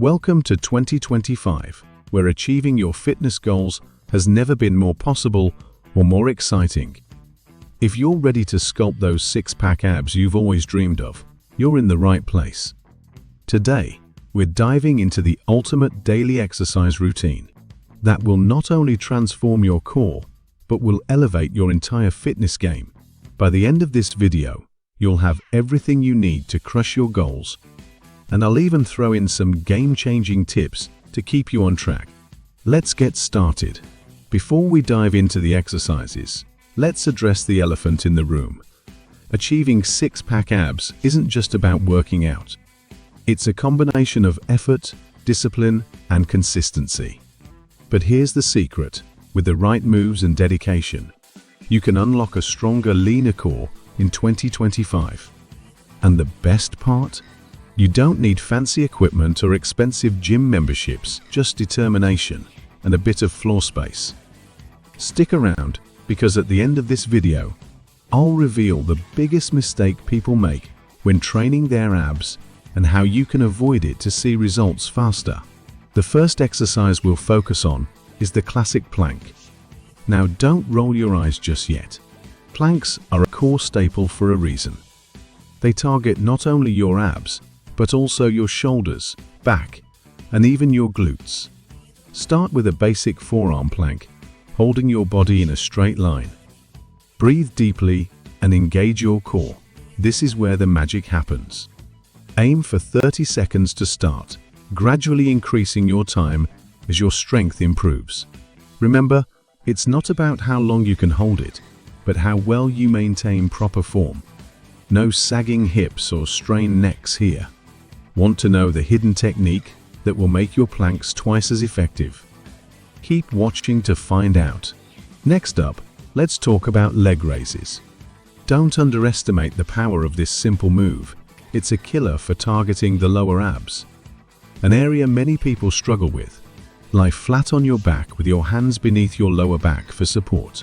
Welcome to 2025, where achieving your fitness goals has never been more possible or more exciting. If you're ready to sculpt those six-pack abs you've always dreamed of, you're in the right place. Today, we're diving into the ultimate daily exercise routine that will not only transform your core, but will elevate your entire fitness game. By the end of this video, you'll have everything you need to crush your goals. And I'll even throw in some game-changing tips to keep you on track. Let's get started. Before we dive into the exercises, let's address the elephant in the room. Achieving six-pack abs isn't just about working out. It's a combination of effort, discipline, and consistency. But here's the secret. With the right moves and dedication, you can unlock a stronger, leaner core in 2025. And the best part? You don't need fancy equipment or expensive gym memberships, just determination and a bit of floor space. Stick around, because at the end of this video, I'll reveal the biggest mistake people make when training their abs and how you can avoid it to see results faster. The first exercise we'll focus on is the classic plank. Now, don't roll your eyes just yet. Planks are a core staple for a reason. They target not only your abs, but also your shoulders, back, and even your glutes. Start with a basic forearm plank, holding your body in a straight line. Breathe deeply and engage your core. This is where the magic happens. Aim for 30 seconds to start, gradually increasing your time as your strength improves. Remember, it's not about how long you can hold it, but how well you maintain proper form. No sagging hips or strained necks here. Want to know the hidden technique that will make your planks twice as effective? Keep watching to find out. Next up, let's talk about leg raises. Don't underestimate the power of this simple move. It's a killer for targeting the lower abs, an area many people struggle with. Lie flat on your back with your hands beneath your lower back for support.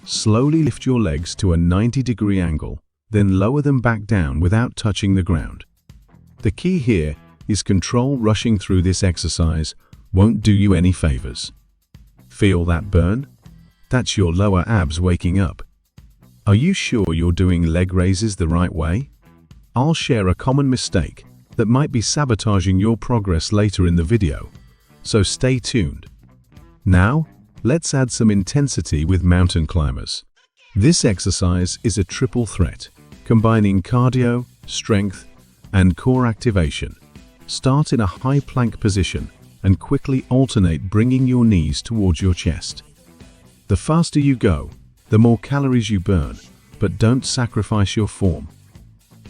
Slowly lift your legs to a 90-degree angle, then lower them back down without touching the ground. The key here is control. Rushing through this exercise won't do you any favors. Feel that burn? That's your lower abs waking up. Are you sure you're doing leg raises the right way? I'll share a common mistake that might be sabotaging your progress later in the video, so stay tuned. Now, let's add some intensity with mountain climbers. This exercise is a triple threat, combining cardio, strength, and core activation. Start in a high plank position and quickly alternate, bringing your knees towards your chest. The faster you go, the more calories you burn, but don't sacrifice your form.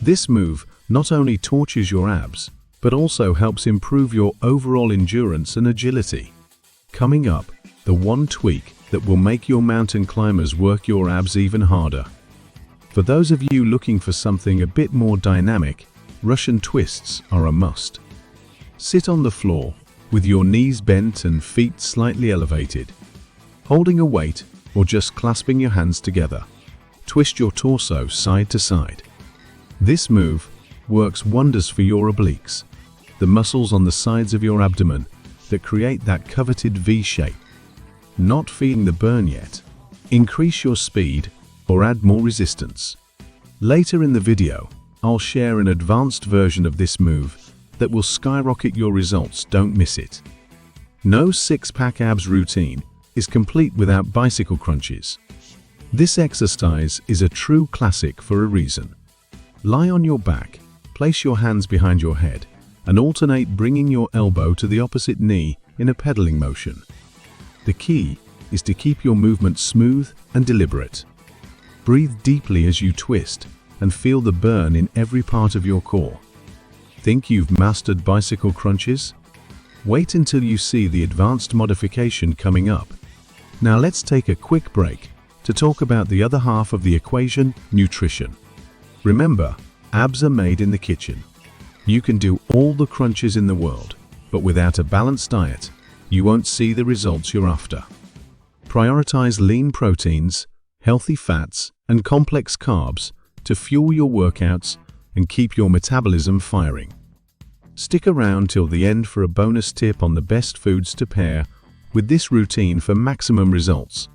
This move not only tortures your abs, but also helps improve your overall endurance and agility. Coming up, the one tweak that will make your mountain climbers work your abs even harder. For those of you looking for something a bit more dynamic, Russian twists are a must. Sit on the floor with your knees bent and feet slightly elevated. Holding a weight or just clasping your hands together, twist your torso side to side. This move works wonders for your obliques, the muscles on the sides of your abdomen that create that coveted V shape. Not feeling the burn yet? Increase your speed or add more resistance. Later in the video, I'll share an advanced version of this move that will skyrocket your results. Don't miss it. No six-pack abs routine is complete without bicycle crunches. This exercise is a true classic for a reason. Lie on your back, place your hands behind your head, and alternate, bringing your elbow to the opposite knee in a pedaling motion. The key is to keep your movement smooth and deliberate. Breathe deeply as you twist and feel the burn in every part of your core. Think you've mastered bicycle crunches? Wait until you see the advanced modification coming up. Now let's take a quick break to talk about the other half of the equation, nutrition. Remember, abs are made in the kitchen. You can do all the crunches in the world, but without a balanced diet, you won't see the results you're after. Prioritize lean proteins, healthy fats, and complex carbs to fuel your workouts and keep your metabolism firing. Stick around till the end for a bonus tip on the best foods to pair with this routine for maximum results.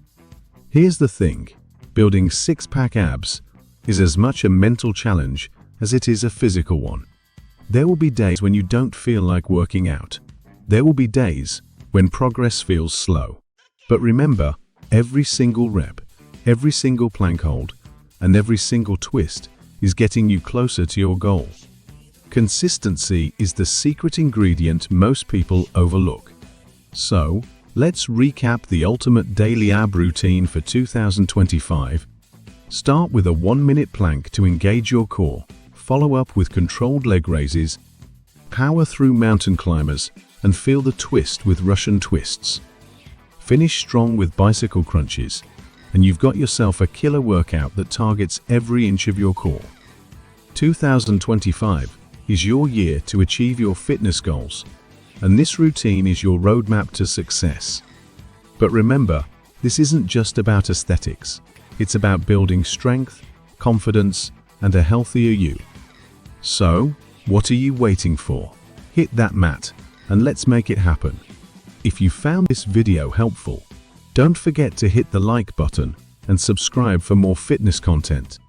Here's the thing, building six-pack abs is as much a mental challenge as it is a physical one. There will be days when you don't feel like working out. There will be days when progress feels slow. But remember, every single rep, every single plank hold, and every single twist is getting you closer to your goal. Consistency is the secret ingredient most people overlook. So, let's recap the ultimate daily ab routine for 2025. Start with a 1-minute plank to engage your core. Follow up with controlled leg raises. Power through mountain climbers and feel the twist with Russian twists. Finish strong with bicycle crunches, and you've got yourself a killer workout that targets every inch of your core. 2025 is your year to achieve your fitness goals, and this routine is your roadmap to success. But remember, this isn't just about aesthetics. It's about building strength, confidence, and a healthier you. So, what are you waiting for? Hit that mat, and let's make it happen. If you found this video helpful, don't forget to hit the like button and subscribe for more fitness content.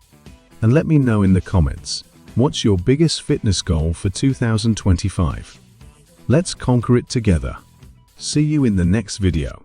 And let me know in the comments, what's your biggest fitness goal for 2025? Let's conquer it together. See you in the next video.